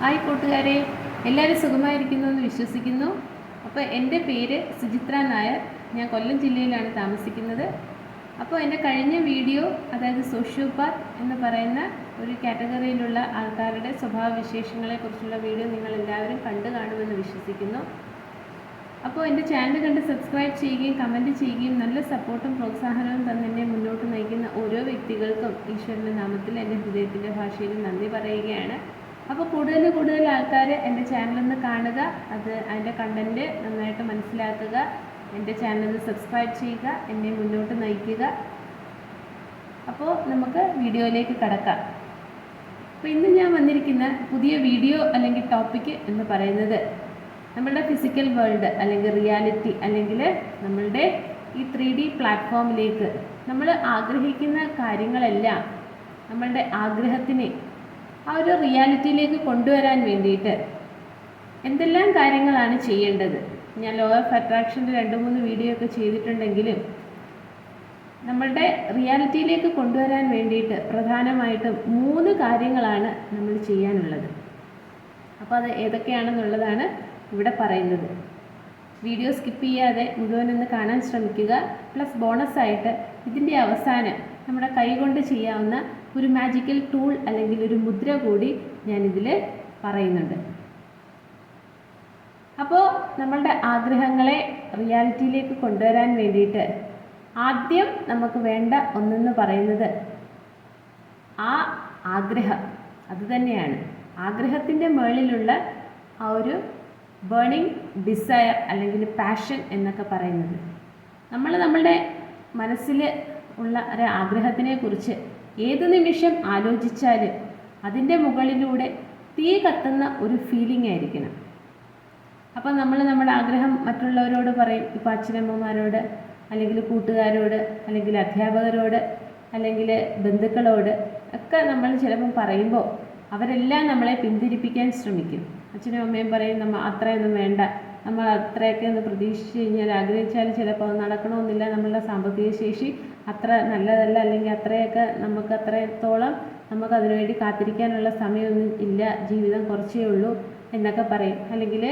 Hi കൂട്ടുകാരെ, എല്ലാവരും സുഖമായിരിക്കുന്നു എന്ന് വിശ്വസിക്കുന്നു. അപ്പോൾ എൻ്റെ പേര് സുചിത്ര നായർ. ഞാൻ കൊല്ലം ജില്ലയിലാണ് താമസിക്കുന്നത്. അപ്പോൾ എൻ്റെ കഴിഞ്ഞ വീഡിയോ, അതായത് സോഷ്യോപാത്ത് എന്ന് പറയുന്ന ഒരു കാറ്റഗറിയിലുള്ള ആൾക്കാരുടെ സ്വഭാവവിശേഷങ്ങളെക്കുറിച്ചുള്ള വീഡിയോ നിങ്ങൾ എല്ലാവരും കണ്ടു കാണുമെന്ന് വിശ്വസിക്കുന്നു. അപ്പോൾ എൻ്റെ ചാനൽ കണ്ട് സബ്സ്ക്രൈബ് ചെയ്യുകയും കമൻറ്റ് ചെയ്യുകയും നല്ല സപ്പോർട്ടും പ്രോത്സാഹനവും തന്നെ എന്നെ മുന്നോട്ട് നയിക്കുന്ന ഓരോ വ്യക്തികൾക്കും ഈശ്വരൻ്റെ നാമത്തിൽ എൻ്റെ ഹൃദയത്തിൻ്റെ ഭാഷയിൽ നന്ദി പറയുകയാണ്. അപ്പോൾ കൂടുതൽ ആൾക്കാർ എൻ്റെ ചാനലൊന്ന് കാണുക, അതിൻ്റെ കണ്ടൻറ്റ് നന്നായിട്ട് മനസ്സിലാക്കുക, എൻ്റെ ചാനലൊന്ന് സബ്സ്ക്രൈബ് ചെയ്യുക, എന്നെ മുന്നോട്ട് നയിക്കുക. അപ്പോൾ നമുക്ക് വീഡിയോയിലേക്ക് കടക്കാം. അപ്പോൾ ഇന്ന് ഞാൻ വന്നിരിക്കുന്ന പുതിയ വീഡിയോ അല്ലെങ്കിൽ ടോപ്പിക്ക് എന്ന് പറയുന്നത് നമ്മളുടെ ഫിസിക്കൽ വേൾഡ് അല്ലെങ്കിൽ റിയാലിറ്റി അല്ലെങ്കിൽ നമ്മളുടെ ഈ 3D പ്ലാറ്റ്ഫോമിലേക്ക് നമ്മൾ ആഗ്രഹിക്കുന്ന കാര്യങ്ങളെല്ലാം നമ്മളുടെ ആഗ്രഹത്തിനെ ആ ഒരു റിയാലിറ്റിയിലേക്ക് കൊണ്ടുവരാൻ വേണ്ടിയിട്ട് എന്തെല്ലാം കാര്യങ്ങളാണ് ചെയ്യേണ്ടത്. ഞാൻ ലോ ഓഫ് അട്രാക്ഷൻ്റെ 2-3 വീഡിയോ ഒക്കെ ചെയ്തിട്ടുണ്ടെങ്കിലും നമ്മളുടെ റിയാലിറ്റിയിലേക്ക് കൊണ്ടുവരാൻ വേണ്ടിയിട്ട് പ്രധാനമായിട്ടും 3 കാര്യങ്ങളാണ് നമ്മൾ ചെയ്യാനുള്ളത്. അപ്പോൾ അത് ഏതൊക്കെയാണെന്നുള്ളതാണ് ഇവിടെ പറയുന്നത്. വീഡിയോ സ്കിപ്പ് ചെയ്യാതെ മുഴുവനൊന്ന് കാണാൻ ശ്രമിക്കുക. പ്ലസ് ബോണസായിട്ട് ഇതിൻ്റെ അവസാനം നമ്മുടെ കൈകൊണ്ട് ചെയ്യാവുന്ന ഒരു മാജിക്കൽ ടൂൾ അല്ലെങ്കിൽ ഒരു മുദ്ര കൂടി ഞാനിതിൽ പറയുന്നുണ്ട്. അപ്പോൾ നമ്മളുടെ ആഗ്രഹങ്ങളെ റിയാലിറ്റിയിലേക്ക് കൊണ്ടുവരാൻ വേണ്ടിയിട്ട് ആദ്യം നമുക്ക് വേണ്ട ഒന്നെന്ന് പറയുന്നത് ആ ആഗ്രഹം. അതുതന്നെയാണ് ആഗ്രഹത്തിൻ്റെ മുകളിലുള്ള ആ ഒരു ബേണിംഗ് ഡിസയർ അല്ലെങ്കിൽ പാഷൻ എന്നൊക്കെ പറയുന്നത്. നമ്മളുടെ മനസ്സിൽ ഉള്ള ഒരു ആഗ്രഹത്തിനെ കുറിച്ച് ഏത് നിമിഷം ആലോചിച്ചാലും അതിൻ്റെ മുകളിലൂടെ തീ കത്തുന്ന ഒരു ഫീലിംഗ് ആയിരിക്കണം. അപ്പോൾ നമ്മുടെ ആഗ്രഹം മറ്റുള്ളവരോട് പറയും. ഇപ്പോൾ അച്ഛനമ്മമാരോട് അല്ലെങ്കിൽ കൂട്ടുകാരോട് അല്ലെങ്കിൽ അധ്യാപകരോട് അല്ലെങ്കിൽ ബന്ധുക്കളോട് ഒക്കെ നമ്മൾ ചിലപ്പം പറയുമ്പോൾ അവരെല്ലാം നമ്മളെ പിന്തിരിപ്പിക്കാൻ ശ്രമിക്കും. അച്ഛനും അമ്മയും പറയും അത്രയൊന്നും വേണ്ട, നമ്മൾ അത്രയൊക്കെ ഒന്ന് പ്രതീക്ഷിച്ച് കഴിഞ്ഞാൽ ആഗ്രഹിച്ചാൽ ചിലപ്പോൾ നടക്കണമെന്നില്ല, നമ്മളുടെ സാമ്പത്തിക ശേഷി അത്ര നല്ലതല്ല, അല്ലെങ്കിൽ അത്രയൊക്കെ നമുക്ക് അത്രത്തോളം നമുക്ക് അതിനുവേണ്ടി കാത്തിരിക്കാനുള്ള സമയമൊന്നും ഇല്ല, ജീവിതം കുറച്ചേ ഉള്ളൂ എന്നൊക്കെ പറയും. അല്ലെങ്കിൽ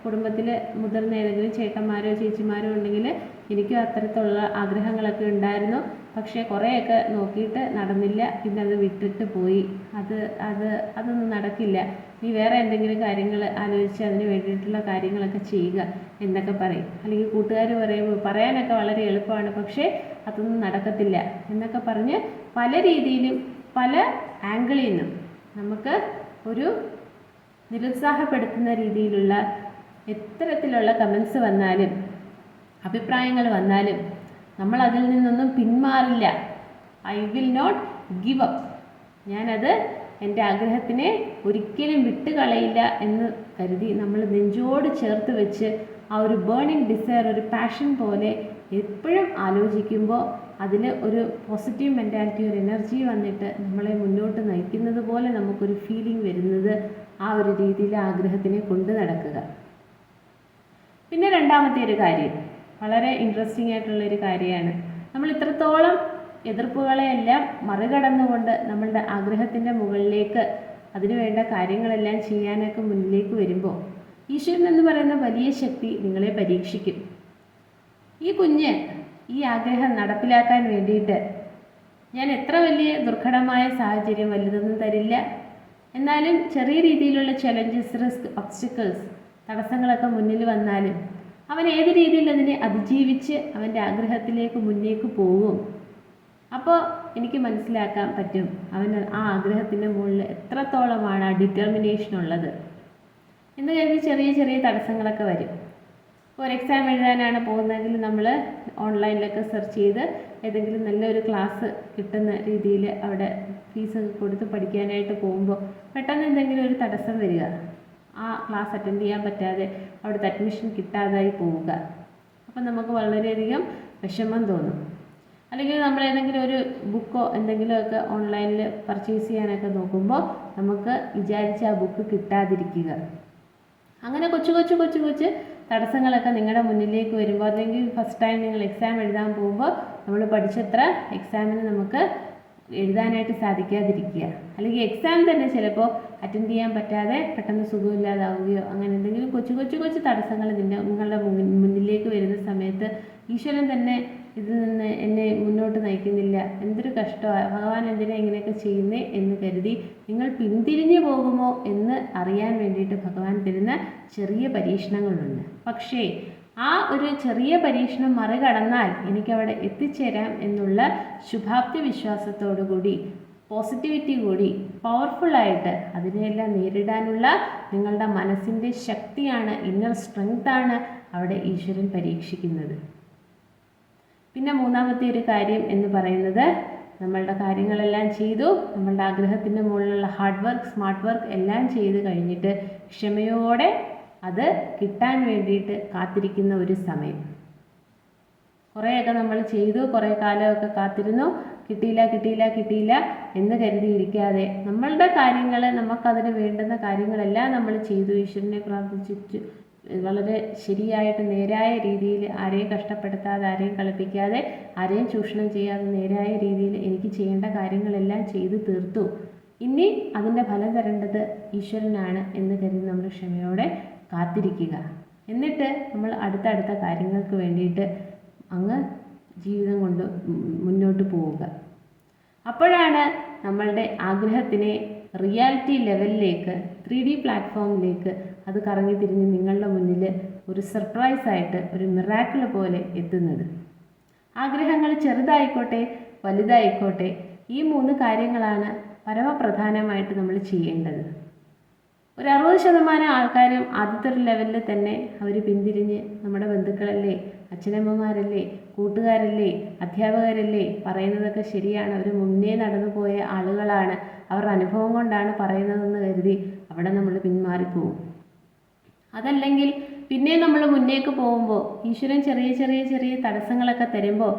കുടുംബത്തിൽ മുതിർന്ന ഏതെങ്കിലും ചേട്ടന്മാരോ ചേച്ചിമാരോ ഉണ്ടെങ്കിൽ എനിക്കും അത്തരത്തിലുള്ള ആഗ്രഹങ്ങളൊക്കെ ഉണ്ടായിരുന്നു, പക്ഷേ കുറേയൊക്കെ നോക്കിയിട്ട് നടന്നില്ല, പിന്നെ അത് വിട്ടിട്ട് പോയി, അതൊന്നും നടക്കില്ല, നീ വേറെ എന്തെങ്കിലും കാര്യങ്ങൾ ആലോചിച്ച് അതിന് വേണ്ടിയിട്ടുള്ള കാര്യങ്ങളൊക്കെ ചെയ്യുക എന്നൊക്കെ പറയും. അല്ലെങ്കിൽ കൂട്ടുകാർ പറയുമ്പോൾ പറയാനൊക്കെ വളരെ എളുപ്പമാണ്, പക്ഷേ അതൊന്നും നടക്കത്തില്ല എന്നൊക്കെ പറഞ്ഞ് പല രീതിയിലും പല ആംഗിളിൽ നിന്നും നമുക്ക് ഒരു നിരുത്സാഹപ്പെടുത്തുന്ന രീതിയിലുള്ള എത്തരത്തിലുള്ള കമൻസ് വന്നാലും അഭിപ്രായങ്ങൾ വന്നാലും നമ്മൾ അതിൽ നിന്നൊന്നും പിന്മാറില്ല. I will not give up. ഞാനത് എൻ്റെ ആഗ്രഹത്തിനെ ഒരിക്കലും വിട്ടുകളയില്ല എന്ന് കരുതി നമ്മൾ നെഞ്ചോട് ചേർത്ത് വെച്ച് ആ ഒരു ബേണിംഗ് ഡിസയർ, ഒരു പാഷൻ പോലെ എപ്പോഴും ആലോചിക്കുമ്പോൾ അതിൽ ഒരു പോസിറ്റീവ് മെൻറ്റാലിറ്റി, ഒരു എനർജി വന്നിട്ട് നമ്മളെ മുന്നോട്ട് നയിക്കുന്നത് പോലെ നമുക്കൊരു ഫീലിംഗ് വരുന്നത് ആ ഒരു രീതിയിൽ ആഗ്രഹത്തിനെ കൊണ്ട് നടക്കുക. പിന്നെ രണ്ടാമത്തെ ഒരു കാര്യം വളരെ ഇൻട്രസ്റ്റിംഗ് ആയിട്ടുള്ളൊരു കാര്യമാണ്. നമ്മൾ ഇത്രത്തോളം എതിർപ്പുകളെയെല്ലാം മറികടന്നുകൊണ്ട് നമ്മളുടെ ആഗ്രഹത്തിൻ്റെ മുകളിലേക്ക് അതിനു വേണ്ട കാര്യങ്ങളെല്ലാം ചെയ്യാനൊക്കെ മുന്നിലേക്ക് വരുമ്പോൾ ഈശ്വരൻ എന്ന് പറയുന്ന വലിയ ശക്തി നിങ്ങളെ പരീക്ഷിക്കും. ഈ കുഞ്ഞ് ഈ ആഗ്രഹം നടപ്പിലാക്കാൻ വേണ്ടിയിട്ട് ഞാൻ എത്ര വലിയ ദുർഘടമായ സാഹചര്യം വലുതൊന്നും തരില്ല, എന്നാലും ചെറിയ രീതിയിലുള്ള ചലഞ്ചസ്, റിസ്ക്, ഒബ്സ്റ്റക്കിൾസ്, തടസ്സങ്ങളൊക്കെ മുന്നിൽ വന്നാലും അവൻ ഏത് രീതിയിൽ അതിനെ അതിജീവിച്ച് അവൻ്റെ ആഗ്രഹത്തിലേക്ക് മുന്നേക്ക് പോകും. അപ്പോൾ എനിക്ക് മനസ്സിലാക്കാൻ പറ്റും അവന് ആ ആഗ്രഹത്തിൻ്റെ മുകളിൽ എത്രത്തോളമാണ് ആ ഡിറ്റർമിനേഷൻ ഉള്ളത് എന്ന് കരുതി ചെറിയ തടസ്സങ്ങളൊക്കെ വരും. ഒരു എക്സാം എഴുതാനാണ് പോകുന്നതെങ്കിൽ നമ്മൾ ഓൺലൈനിലൊക്കെ സെർച്ച് ചെയ്ത് ഏതെങ്കിലും നല്ലൊരു ക്ലാസ് കിട്ടുന്ന രീതിയിൽ അവിടെ ഫീസൊക്കെ കൊടുത്ത് പഠിക്കാനായിട്ട് പോകുമ്പോൾ പെട്ടെന്ന് എന്തെങ്കിലും ഒരു തടസ്സം വരിക, ആ ക്ലാസ് അറ്റൻഡ് ചെയ്യാൻ പറ്റാതെ അവിടുത്തെ അഡ്മിഷൻ കിട്ടാതായി പോവുക. അപ്പം നമുക്ക് വളരെയധികം വിഷമം തോന്നും. അല്ലെങ്കിൽ നമ്മൾ ഏതെങ്കിലും ഒരു ബുക്കോ എന്തെങ്കിലുമൊക്കെ ഓൺലൈനിൽ പർച്ചേസ് ചെയ്യാനൊക്കെ നോക്കുമ്പോൾ നമുക്ക് വിചാരിച്ച ആ ബുക്ക് കിട്ടാതിരിക്കുക. അങ്ങനെ കൊച്ചു തടസ്സങ്ങളൊക്കെ നിങ്ങളുടെ മുന്നിലേക്ക് വരുമ്പോൾ, അല്ലെങ്കിൽ ഫസ്റ്റ് ടൈം നിങ്ങൾ എക്സാം എഴുതാൻ പോകുമ്പോൾ നമ്മൾ പഠിച്ചത്ര എക്സാമിന് നമുക്ക് എഴുതാനായിട്ട് സാധിക്കാതിരിക്കുക, അല്ലെങ്കിൽ എക്സാം തന്നെ ചിലപ്പോൾ അറ്റൻഡ് ചെയ്യാൻ പറ്റാതെ പെട്ടെന്ന് സുഖമില്ലാതാവുകയോ അങ്ങനെ എന്തെങ്കിലും കൊച്ചു തടസ്സങ്ങൾ നിങ്ങളുടെ മുന്നിലേക്ക് വരുന്ന സമയത്ത് ഈശ്വരൻ തന്നെ ഇതിൽ നിന്ന് എന്നെ മുന്നോട്ട് നയിക്കുന്നില്ല, എന്തൊരു കഷ്ടമാണ്, ഭഗവാൻ എന്തിനാ ഇങ്ങനെയൊക്കെ ചെയ്യുന്നേ എന്ന് കരുതി നിങ്ങൾ പിന്തിരിഞ്ഞു പോകുമോ എന്ന് അറിയാൻ വേണ്ടിയിട്ട് ഭഗവാൻ തരുന്ന ചെറിയ പരീക്ഷണങ്ങളുണ്ട്. പക്ഷേ ആ ഒരു ചെറിയ പരീക്ഷണം മറികടന്നാൽ എനിക്കവിടെ എത്തിച്ചേരാം എന്നുള്ള ശുഭാപ്തി വിശ്വാസത്തോടു കൂടി, പോസിറ്റിവിറ്റി കൂടി, പവർഫുള്ളായിട്ട് അതിനെയെല്ലാം നേരിടാനുള്ള നിങ്ങളുടെ മനസ്സിൻ്റെ ശക്തിയാണ്, ഇന്നർ സ്ട്രെങ്താണ് അവിടെ ഈശ്വരൻ പരീക്ഷിക്കുന്നത്. പിന്നെ മൂന്നാമത്തെ ഒരു കാര്യം എന്ന് പറയുന്നത്, നമ്മളുടെ കാര്യങ്ങളെല്ലാം ചെയ്തു, നമ്മളുടെ ആഗ്രഹത്തിൻ്റെ മുകളിലുള്ള ഹാർഡ് വർക്ക്, സ്മാർട്ട് വർക്ക് എല്ലാം ചെയ്ത് കഴിഞ്ഞിട്ട് ക്ഷമയോടെ അത് കിട്ടാൻ വേണ്ടിയിട്ട് കാത്തിരിക്കുന്ന ഒരു സമയം. കുറേയൊക്കെ നമ്മൾ ചെയ്തു, കുറേ കാലമൊക്കെ കാത്തിരുന്നു, കിട്ടിയില്ല എന്ന് കരുതിയിരിക്കാതെ നമ്മളുടെ കാര്യങ്ങൾ, നമുക്കതിന് വേണ്ടുന്ന കാര്യങ്ങളെല്ലാം നമ്മൾ ചെയ്തു, ഈശ്വരനെ പ്രാർത്ഥിച്ചു വളരെ ശരിയായിട്ട് നേരായ രീതിയിൽ, ആരെയും കഷ്ടപ്പെടുത്താതെ, ആരെയും കളിപ്പിക്കാതെ, ആരെയും ചൂഷണം ചെയ്യാതെ നേരായ രീതിയിൽ എനിക്ക് ചെയ്യേണ്ട കാര്യങ്ങളെല്ലാം ചെയ്തു തീർത്തു. ഇനി അതിൻ്റെ ഫലം തരേണ്ടത് ഈശ്വരനാണ് എന്ന് കരുതി നമ്മൾ ക്ഷമയോടെ കാത്തിരിക്കുക. എന്നിട്ട് നമ്മൾ അടുത്ത കാര്യങ്ങൾക്ക് വേണ്ടിയിട്ട് അങ്ങ് ജീവിതം കൊണ്ട് മുന്നോട്ട് പോവുക. അപ്പോഴാണ് നമ്മളുടെ ആഗ്രഹത്തിനെ റിയാലിറ്റി ലെവലിലേക്ക്, 3D പ്ലാറ്റ്ഫോമിലേക്ക് അത് കറങ്ങി തിരിഞ്ഞ് നിങ്ങളുടെ മുന്നിൽ ഒരു സർപ്രൈസായിട്ട്, ഒരു മിറാക്കിൾ പോലെ എത്തുന്നത്. ആഗ്രഹങ്ങൾ ചെറുതായിക്കോട്ടെ വലുതായിക്കോട്ടെ, ഈ 3 കാര്യങ്ങളാണ് പരമപ്രധാനമായിട്ട് നമ്മൾ ചെയ്യേണ്ടത്. ഒരു 60% ആൾക്കാരും ആദ്യത്തെ ഒരു ലെവലിൽ തന്നെ അവർ പിന്തിരിഞ്ഞ് നമ്മുടെ ബന്ധുക്കളല്ലേ, അച്ഛനമ്മമാരല്ലേ, കൂട്ടുകാരല്ലേ, അധ്യാപകരല്ലേ, പറയുന്നതൊക്കെ ശരിയാണ്, അവർ മുന്നേ നടന്നു പോയ ആളുകളാണ്, അവരുടെ അനുഭവം കൊണ്ടാണ് പറയുന്നതെന്ന് കരുതി അവിടെ നമ്മൾ പിന്മാറിപ്പോവും. അതല്ലെങ്കിൽ പിന്നെ നമ്മൾ മുന്നേക്ക് പോകുമ്പോൾ ഈശ്വരൻ ചെറിയ തടസ്സങ്ങളൊക്കെ തരുമ്പോൾ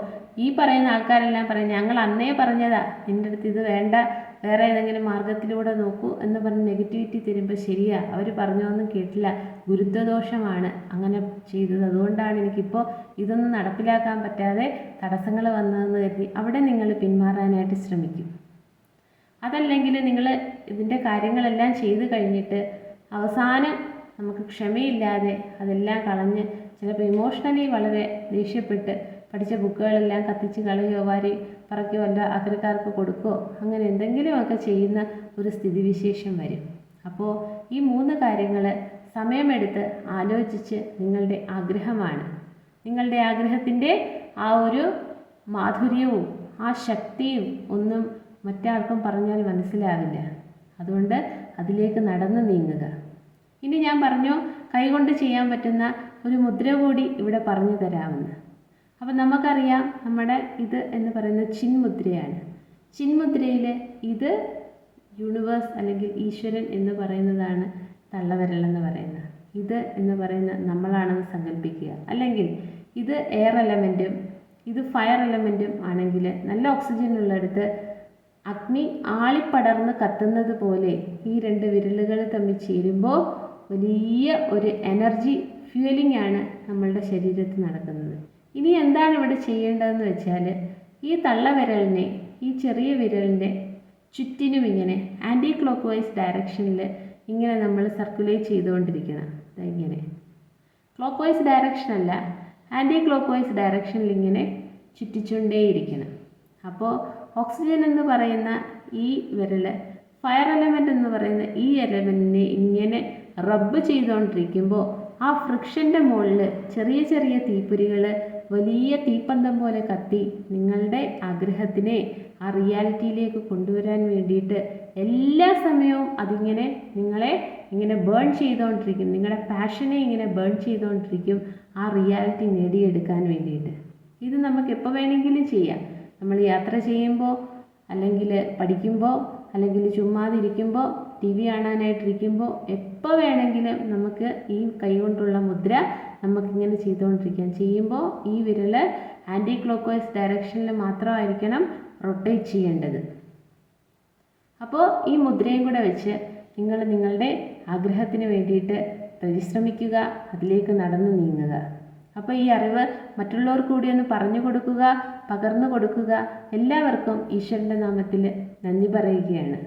ഈ പറയുന്ന ആൾക്കാരെല്ലാം പറയും, ഞങ്ങൾ അന്നേ പറഞ്ഞതാ നിൻ്റെ അടുത്ത് ഇത് വേണ്ട, വേറെ ഏതെങ്കിലും മാർഗത്തിലൂടെ നോക്കൂ എന്ന് പറഞ്ഞ് നെഗറ്റിവിറ്റി തരുമ്പോൾ ശരിയാ, അവർ പറഞ്ഞൊന്നും കേട്ടില്ല, ഗുരുത്വദോഷമാണ് അങ്ങനെ ചെയ്തത്, അതുകൊണ്ടാണ് എനിക്കിപ്പോൾ ഇതൊന്നും നടപ്പിലാക്കാൻ പറ്റാതെ തടസ്സങ്ങൾ വന്നതെന്ന് കരുതി അവിടെ നിങ്ങൾ പിന്മാറാനായിട്ട് ശ്രമിക്കും. അതല്ലെങ്കിൽ നിങ്ങൾ ഇതിൻ്റെ കാര്യങ്ങളെല്ലാം ചെയ്ത് കഴിഞ്ഞിട്ട് അവസാനം നമുക്ക് ക്ഷമയില്ലാതെ അതെല്ലാം കളഞ്ഞ് ചിലപ്പോൾ ഇമോഷണലി വളരെ ദേഷ്യപ്പെട്ട് പഠിച്ച ബുക്കുകളെല്ലാം കത്തിച്ച് കളയോ വാരി പറയ്ക്കോ അല്ല അക്കരക്കാർക്ക് കൊടുക്കുകയോ അങ്ങനെ എന്തെങ്കിലുമൊക്കെ ചെയ്യുന്ന ഒരു സ്ഥിതിവിശേഷം വരും. അപ്പോൾ ഈ 3 കാര്യങ്ങൾ സമയമെടുത്ത് ആലോചിച്ച് നിങ്ങളുടെ ആഗ്രഹമാണ്, നിങ്ങളുടെ ആഗ്രഹത്തിൻ്റെ ആ ഒരു മാധുര്യവും ആ ശക്തിയും ഒന്നും മറ്റാർക്കും പറഞ്ഞാൽ മനസ്സിലാവില്ല. അതുകൊണ്ട് അതിലേക്ക് നടന്നു നീങ്ങുക. ഇനി ഞാൻ പറഞ്ഞു കൈകൊണ്ട് ചെയ്യാൻ പറ്റുന്ന ഒരു മുദ്ര കൂടി ഇവിടെ പറഞ്ഞു തരാമെന്ന്. അപ്പം നമുക്കറിയാം നമ്മുടെ ഇത് എന്ന് പറയുന്നത് ചിന്മുദ്രയാണ്. ചിന്മുദ്രയിൽ ഇത് യൂണിവേഴ്സ് അല്ലെങ്കിൽ ഈശ്വരൻ എന്ന് പറയുന്നതാണ് തള്ളവിരലെന്ന് പറയുന്നത്. ഇത് എന്ന് പറയുന്ന നമ്മളാണെന്ന് സങ്കല്പിക്കുക. അല്ലെങ്കിൽ ഇത് എയർ എലമെൻറ്റും ഇത് ഫയർ എലമെൻറ്റും ആണെങ്കിൽ നല്ല ഓക്സിജൻ ഉള്ളിടത്ത് അഗ്നി ആളിപ്പടർന്ന് കത്തുന്നത് പോലെ ഈ 2 വിരലുകൾ തമ്മിൽ ചേരുമ്പോൾ വലിയ ഒരു എനർജി ഫ്യൂവലിംഗ് ആണ് നമ്മളുടെ ശരീരത്തിൽ നടക്കുന്നത്. ഇനി എന്താണ് ഇവിടെ ചെയ്യേണ്ടതെന്ന് വെച്ചാൽ ഈ തള്ളവിരലിനെ ഈ ചെറിയ വിരലിൻ്റെ ചുറ്റിനും ഇങ്ങനെ ആൻറ്റി ക്ലോക്ക് വൈസ് ഡയറക്ഷനിൽ ഇങ്ങനെ നമ്മൾ സർക്കുലേറ്റ് ചെയ്തുകൊണ്ടിരിക്കണം. ഇങ്ങനെ ക്ലോക്ക് വൈസ് ഡയറക്ഷനല്ല, ആൻറ്റി ക്ലോക്ക് വൈസ് ഡയറക്ഷനിൽ ഇങ്ങനെ ചുറ്റിച്ചുകൊണ്ടേയിരിക്കണം. അപ്പോൾ ഓക്സിജൻ എന്ന് പറയുന്ന ഈ വിരൽ, ഫയർ എലമെൻ്റ് എന്ന് പറയുന്ന ഈ എലമെൻറ്റിനെ ഇങ്ങനെ റബ്ബ് ചെയ്തുകൊണ്ടിരിക്കുമ്പോൾ ആ ഫ്രിക്ഷൻ്റെ മുകളിൽ ചെറിയ തീപ്പൊരികൾ വലിയ തീപ്പന്തം പോലെ കത്തി നിങ്ങളുടെ ആഗ്രഹത്തിനെ ആ റിയാലിറ്റിയിലേക്ക് കൊണ്ടുവരാൻ വേണ്ടിയിട്ട് എല്ലാ സമയവും അതിങ്ങനെ നിങ്ങളെ ഇങ്ങനെ ബേൺ ചെയ്തുകൊണ്ടിരിക്കും, നിങ്ങളുടെ പാഷനെ ഇങ്ങനെ ബേൺ ചെയ്തുകൊണ്ടിരിക്കും ആ റിയാലിറ്റി നേടിയെടുക്കാൻ വേണ്ടിയിട്ട്. ഇത് നമുക്ക് എപ്പോൾ വേണമെങ്കിലും ചെയ്യാം. നമ്മൾ യാത്ര ചെയ്യുമ്പോൾ, അല്ലെങ്കിൽ പഠിക്കുമ്പോൾ, അല്ലെങ്കിൽ ചുമ്മാതിരിക്കുമ്പോൾ, TV കാണാനായിട്ടിരിക്കുമ്പോൾ, എപ്പോൾ വേണമെങ്കിലും നമുക്ക് ഈ കൈകൊണ്ടുള്ള മുദ്ര നമുക്കിങ്ങനെ ചെയ്തുകൊണ്ടിരിക്കാം. ചെയ്യുമ്പോൾ ഈ വിരൽ ആൻറ്റി ക്ലോക്ക് വൈസ് ഡയറക്ഷനിൽ മാത്രമായിരിക്കണം റൊട്ടേറ്റ് ചെയ്യേണ്ടത്. അപ്പോൾ ഈ മുദ്രയും കൂടെ വെച്ച് നിങ്ങൾ നിങ്ങളുടെ ആഗ്രഹത്തിന് വേണ്ടിയിട്ട് പരിശ്രമിക്കുക, അതിലേക്ക് നടന്നു നീങ്ങുക. അപ്പോൾ ഈ അറിവ് മറ്റുള്ളവർക്ക് കൂടി ഒന്ന് പറഞ്ഞു കൊടുക്കുക, പകർന്നു കൊടുക്കുക. എല്ലാവർക്കും ഈശ്വരൻ്റെ നാമത്തിൽ നന്ദി പറയുകയാണ്.